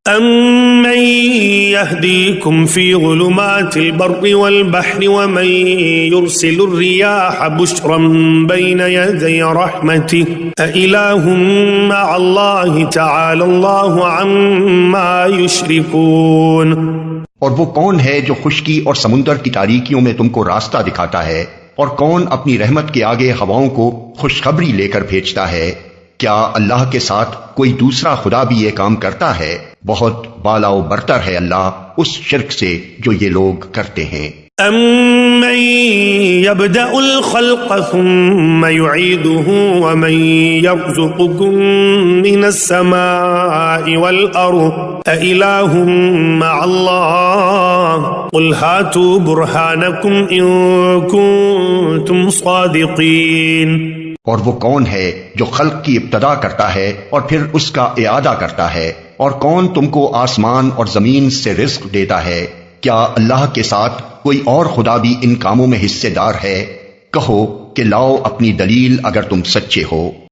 أَمَّن يَهْدِيكُمْ فِي ظُلُمَاتِ الْبَرِّ وَالْبَحْرِ وَمَن يُرْسِلُ الرِّيَاحَ بُشْرًا بَيْنَ يَدَيْ رَحْمَتِهِ أَإِلَٰهٌ مَّعَ اللَّهِ تَعَالَى اللَّهُ عَمَّا يُشْرِكُونَ۔ اور وہ کون ہے جو خشکی اور سمندر کی تاریکیوں میں تم کو راستہ دکھاتا ہے، اور کون اپنی رحمت کے آگے ہواؤں کو خوشخبری لے کر بھیجتا ہے؟ کیا اللہ کے ساتھ کوئی دوسرا خدا بھی یہ کام کرتا ہے؟ بہت بالا و برتر ہے اللہ اس شرک سے جو یہ لوگ کرتے ہیں۔ أَمَّن يَبْدَأُ الْخَلْقَ ثُمَّ يُعِيدُهُ وَمَن يَرْزُقُكُم مِّنَ السَّمَاءِ وَالْأَرْضِ أَإِلَٰهٌ مَّعَ اللَّهِ قُلْ هَاتُوا بُرْهَانَكُمْ إِن كُنتُمْ صَادِقِينَ۔ اور وہ کون ہے جو خلق کی ابتدا کرتا ہے اور پھر اس کا اعادہ کرتا ہے، اور کون تم کو آسمان اور زمین سے رزق دیتا ہے؟ کیا اللہ کے ساتھ کوئی اور خدا بھی ان کاموں میں حصے دار ہے؟ کہو کہ لاؤ اپنی دلیل اگر تم سچے ہو۔